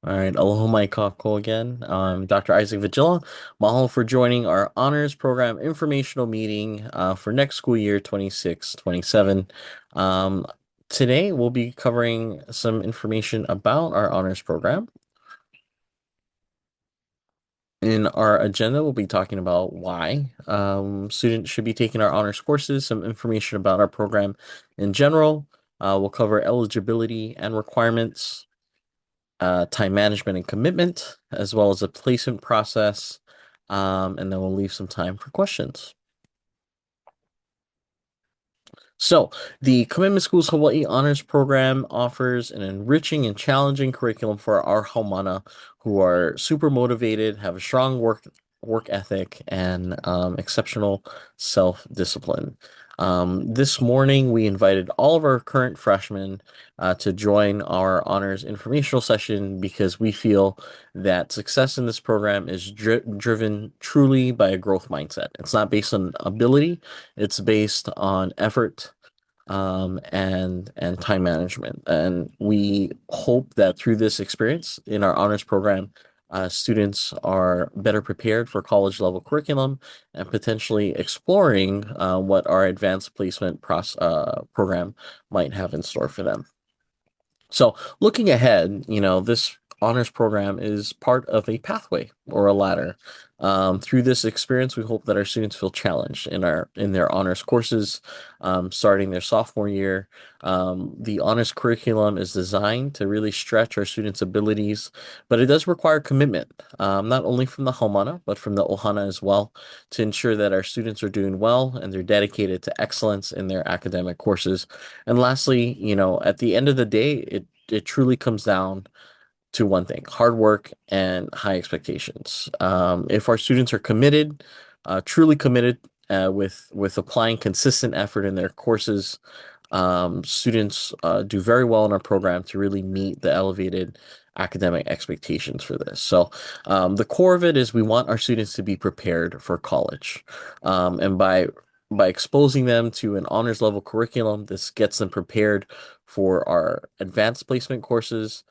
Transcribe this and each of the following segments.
All right, aloha mai kako again. Dr. Isaac Vigila. Mahalo for joining our honors program informational meeting for next school year 26-27. Um, Today we'll be covering some information about our honors program. In our agenda, we'll be talking about why students should be taking our honors courses, some information about our program in general. We'll cover eligibility and requirements, time management and commitment, as well as a placement process. And then we'll leave some time for questions. So, the Commitment Schools Hawaii Honors Program offers an enriching and challenging curriculum for our haumana who are super motivated, have a strong work ethic, and exceptional self-discipline. This morning, we invited all of our current freshmen to join our honors informational session because we feel that success in this program is driven truly by a growth mindset. It's not based on ability, it's based on effort and time management. And we hope that through this experience in our honors program, students are better prepared for college level curriculum and potentially exploring what our advanced placement program might have in store for them. So looking ahead, this honors program is part of a pathway or a ladder. Through this experience, we hope that our students feel challenged in their honors courses, starting their sophomore year. The honors curriculum is designed to really stretch our students' abilities, but it does require commitment, not only from the Haumana, but from the Ohana as well, to ensure that our students are doing well and they're dedicated to excellence in their academic courses. And lastly, at the end of the day, it truly comes down to one thing: hard work and high expectations. If our students are committed, truly committed, with applying consistent effort in their courses, students do very well in our program to really meet the elevated academic expectations for this. So, the core of it is we want our students to be prepared for college, and by exposing them to an honors level curriculum, this gets them prepared for our advanced placement courses.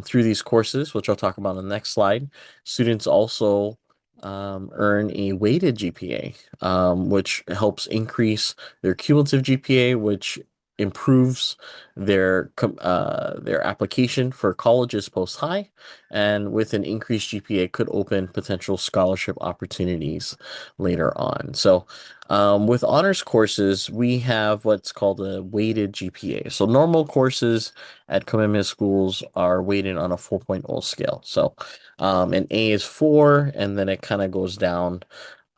Through these courses, which I'll talk about on the next slide, students also earn a weighted GPA, which helps increase their cumulative GPA, which improves their application for colleges post high, and with an increased GPA could open potential scholarship opportunities later on. So, with honors courses, we have what's called a weighted GPA. So normal courses at commitment schools are weighted on a 4.0 scale. So, an A is 4, and then it kind of goes down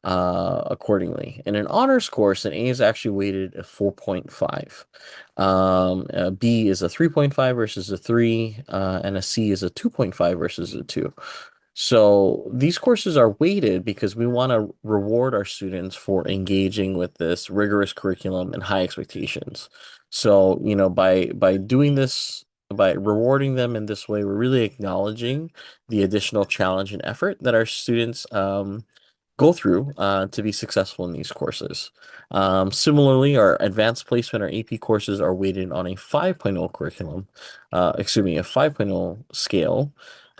accordingly. In an honors course, an A is actually weighted at 4.5. A B is a 3.5 versus a 3, and a C is a 2.5 versus a 2. So these courses are weighted because we want to reward our students for engaging with this rigorous curriculum and high expectations. So, by doing this, by rewarding them in this way, we're really acknowledging the additional challenge and effort that our students go through to be successful in these courses. Similarly, our advanced placement or AP courses are weighted on a 5.0 curriculum, excuse me, a 5.0 scale.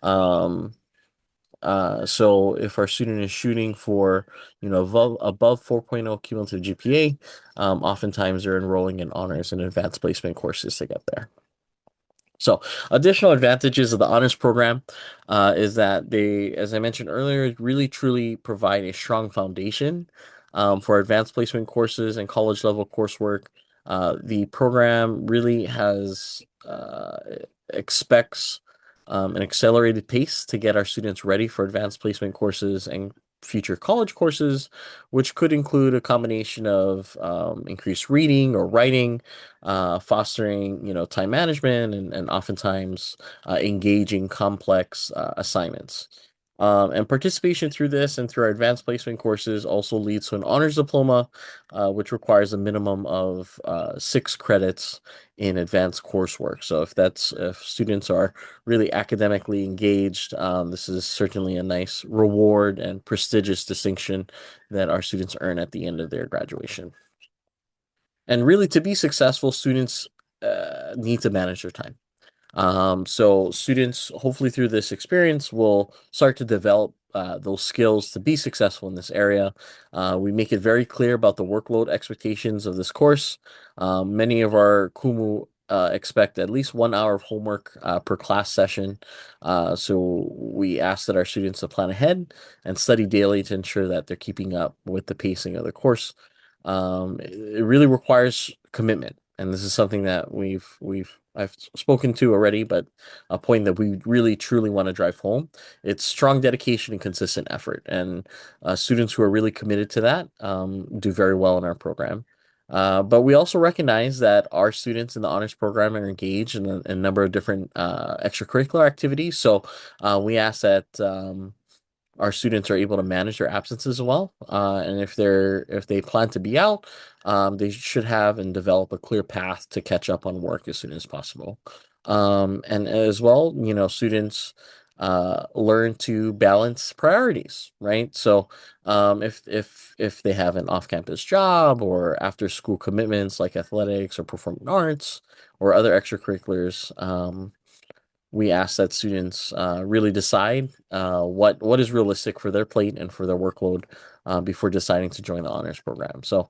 Um, so if our student is shooting for, above 4.0 cumulative GPA, oftentimes they're enrolling in honors and advanced placement courses to get there. So, additional advantages of the honors program is that they, as I mentioned earlier, really truly provide a strong foundation for advanced placement courses and college level coursework. The program really has expects an accelerated pace to get our students ready for advanced placement courses and future college courses, which could include a combination of increased reading or writing, fostering, time management, and oftentimes engaging complex assignments. And participation through this and through our advanced placement courses also leads to an honors diploma, which requires a minimum of 6 credits in advanced coursework. So if students are really academically engaged, this is certainly a nice reward and prestigious distinction that our students earn at the end of their graduation. And really, to be successful, students need to manage their time. So students, hopefully through this experience, will start to develop those skills to be successful in this area. We make it very clear about the workload expectations of this course. Many of our Kumu expect at least 1 hour of homework per class session. So we ask that our students to plan ahead and study daily to ensure that they're keeping up with the pacing of the course. It really requires commitment, and this is something that I've spoken to already, but a point that we really truly want to drive home. It's strong dedication and consistent effort, and students who are really committed to that do very well in our program. But we also recognize that our students in the honors program are engaged in a number of different extracurricular activities. So we ask that our students are able to manage their absences well. And if they plan to be out, they should have and develop a clear path to catch up on work as soon as possible. And as well, students learn to balance priorities, right? So if they have an off-campus job or after-school commitments like athletics or performing arts or other extracurriculars, we ask that students really decide what is realistic for their plate and for their workload before deciding to join the honors program. So,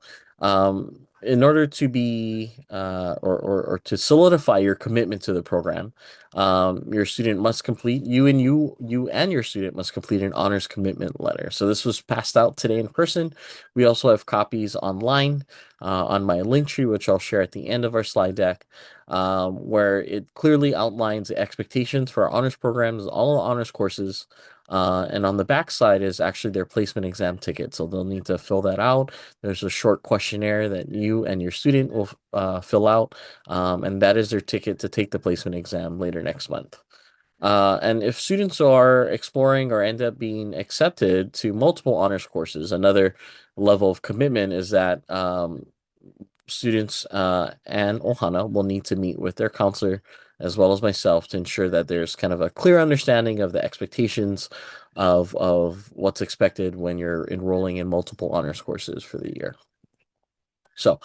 in order to be or to solidify your commitment to the program, your student must complete you and your student must complete an honors commitment letter. So this was passed out today in person. We also have copies online on my link tree, which I'll share at the end of our slide deck, where it clearly outlines the expectations for our honors programs, all the honors courses. And on the back side is actually their placement exam ticket. So they'll need to fill that out. There's a short questionnaire that you and your student will fill out, and that is their ticket to take the placement exam later next month. And if students are exploring or end up being accepted to multiple honors courses, another level of commitment is that students and Ohana will need to meet with their counselor as well as myself to ensure that there's kind of a clear understanding of the expectations of what's expected when you're enrolling in multiple honors courses for the year. So,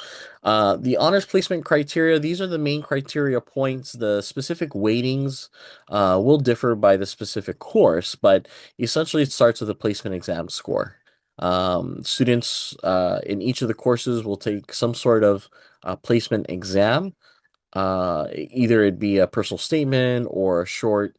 the honors placement criteria, these are the main criteria points. The specific weightings will differ by the specific course, but essentially it starts with a placement exam score. Students in each of the courses will take some sort of placement exam. Either it be a personal statement or a short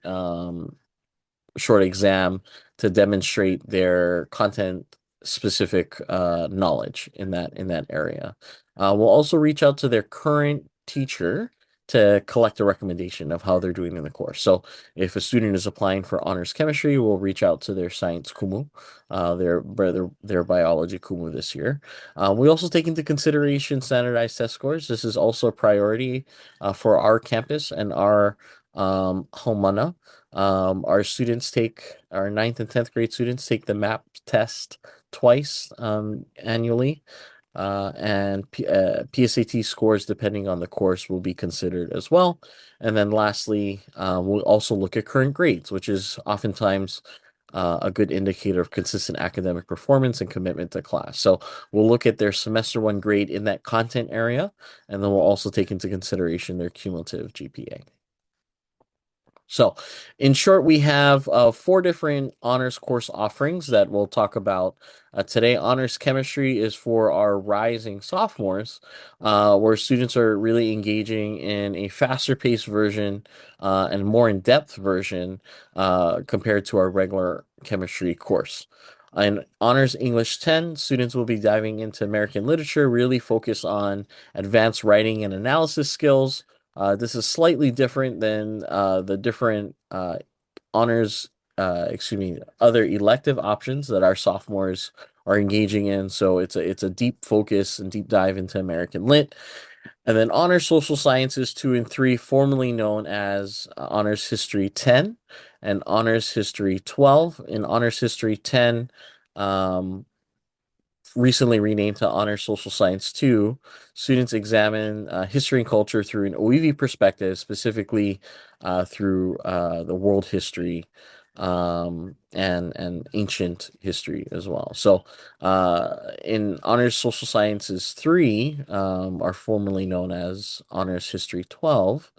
exam to demonstrate their content specific knowledge in that area. We'll also reach out to their current teacher to collect a recommendation of how they're doing in the course. So if a student is applying for honors chemistry, we'll reach out to their science kumu, their biology kumu this year. We also take into consideration standardized test scores. This is also a priority for our campus and our Haumana. Our ninth and 10th grade students take the MAP test twice annually. And PSAT scores, depending on the course, will be considered as well. And then lastly, we'll also look at current grades, which is oftentimes a good indicator of consistent academic performance and commitment to class. So we'll look at their semester one grade in that content area, and then we'll also take into consideration their cumulative GPA. So, in short, we have four different honors course offerings that we'll talk about today. Honors chemistry is for our rising sophomores, where students are really engaging in a faster paced version and more in depth version compared to our regular chemistry course. In Honors English 10, students will be diving into American literature, really focus on advanced writing and analysis skills. This is slightly different than the different honors, other elective options that our sophomores are engaging in. So it's a deep focus and deep dive into American Lit. And then Honors Social Sciences 2 and 3, formerly known as Honors History 10 and Honors History 12. In Honors History 10, recently renamed to Honor Social Science 2, students examine history and culture through an OEV perspective, specifically through the world history and ancient history as well. So in Honors Social Sciences 3, are formerly known as Honors History 12,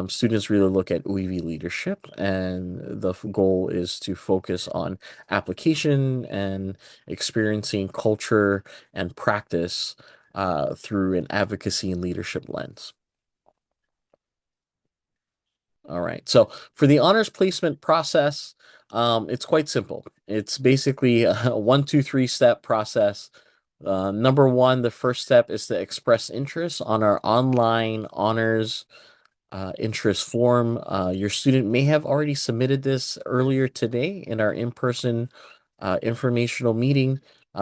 Students really look at OEV leadership, and the goal is to focus on application and experiencing culture and practice through an advocacy and leadership lens. All right. So for the honors placement process, it's quite simple. It's basically a 1, 2, 3 step process. Number one, the first step is to express interest on our online honors interest form. Your student may have already submitted this earlier today in our in-person informational meeting.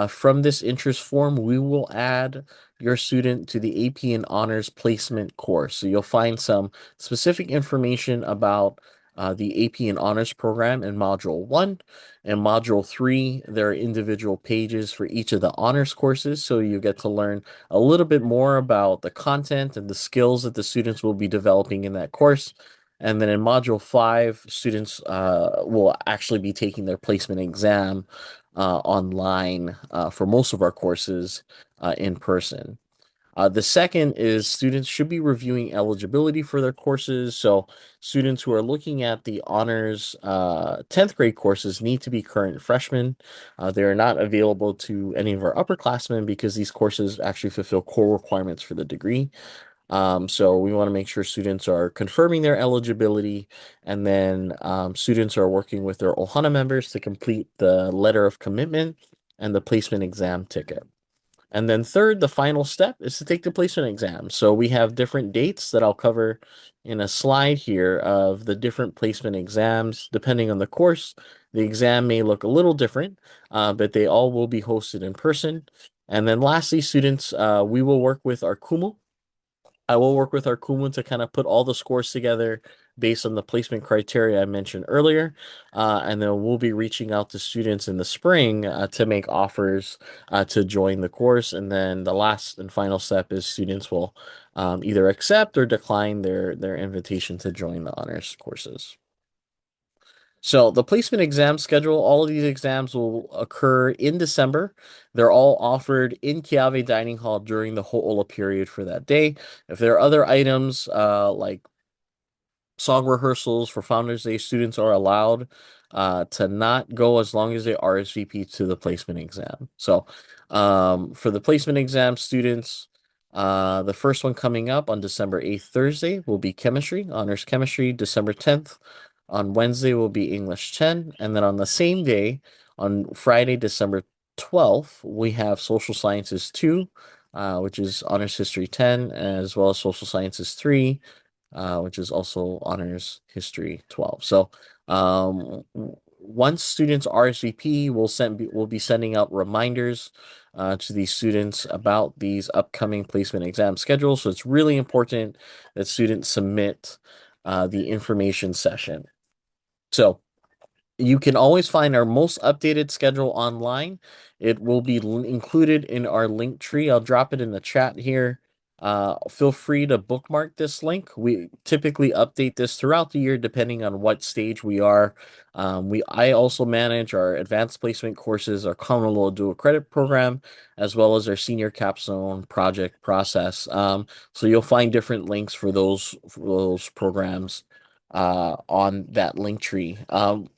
From this interest form, we will add your student to the AP and Honors Placement course. So you'll find some specific information about the AP and Honors program in Module 1. And Module 3, there are individual pages for each of the honors courses. So you get to learn a little bit more about the content and the skills that the students will be developing in that course. And then in Module 5, students will actually be taking their placement exam online for most of our courses in person. The second is students should be reviewing eligibility for their courses. So students who are looking at the honors 10th grade courses need to be current freshmen. They are not available to any of our upperclassmen because these courses actually fulfill core requirements for the degree. So we want to make sure students are confirming their eligibility, and then students are working with their Ohana members to complete the letter of commitment and the placement exam ticket. And then third, the final step is to take the placement exam. So we have different dates that I'll cover in a slide here of the different placement exams. Depending on the course, the exam may look a little different, but they all will be hosted in person. And then lastly, students, we will work with our Kumu. I will work with our Kumu to kind of put all the scores together based on the placement criteria I mentioned earlier. And then we'll be reaching out to students in the spring to make offers to join the course. And then the last and final step is students will either accept or decline their invitation to join the honors courses. So the placement exam schedule, all of these exams will occur in December. They're all offered in Kiave Dining Hall during the Ho'ola period for that day. If there are other items like song rehearsals for Founders Day, students are allowed to not go as long as they RSVP to the placement exam. So for the placement exam, students, the first one coming up on December 8th, Thursday, will be chemistry, honors chemistry. December 10th, on Wednesday, will be English 10. And then on the same day, on Friday, December 12th, we have social sciences 2, which is honors history 10, as well as social sciences 3, which is also honors history 12. So once students RSVP, we'll be sending out reminders to these students about these upcoming placement exam schedules. So it's really important that students submit the information session. So you can always find our most updated schedule online. It will be included in our link tree. I'll drop it in the chat here. Feel free to bookmark this link. We typically update this throughout the year depending on what stage we are. I also manage our advanced placement courses, our Common Law Dual Credit program, as well as our senior capstone project process. So you'll find different links for those programs on that link tree.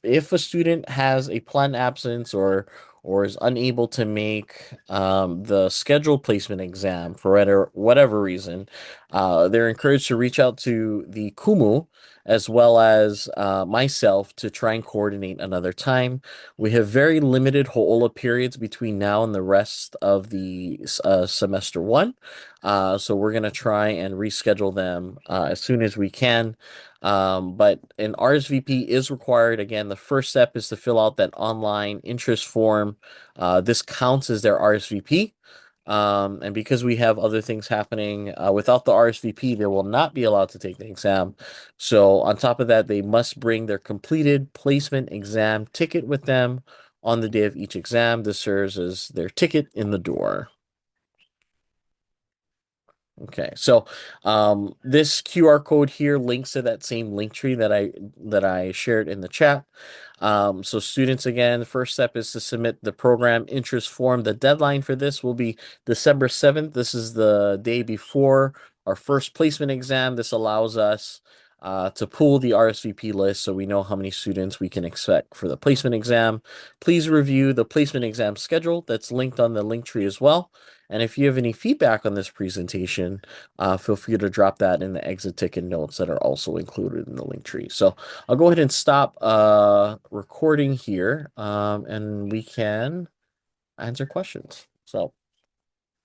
If a student has a planned absence or is unable to make the scheduled placement exam for whatever reason, they're encouraged to reach out to the Kumu as well as myself to try and coordinate another time. We have very limited Ho'ola periods between now and the rest of the semester 1. So we're going to try and reschedule them as soon as we can. But an RSVP is required. Again, the first step is to fill out that online interest form. This counts as their RSVP. And because we have other things happening without the RSVP, they will not be allowed to take the exam. So, on top of that, they must bring their completed placement exam ticket with them on the day of each exam. This serves as their ticket in the door. Okay, so this QR code here links to that same link tree that I shared in the chat. So students, again, the first step is to submit the program interest form. The deadline for this will be December 7th. This is the day before our first placement exam. This allows us to pull the RSVP list so we know how many students we can expect for the placement exam. Please review the placement exam schedule that's linked on the link tree as well. And if you have any feedback on this presentation, feel free to drop that in the exit ticket notes that are also included in the link tree. So I'll go ahead and stop recording here, and we can answer questions. So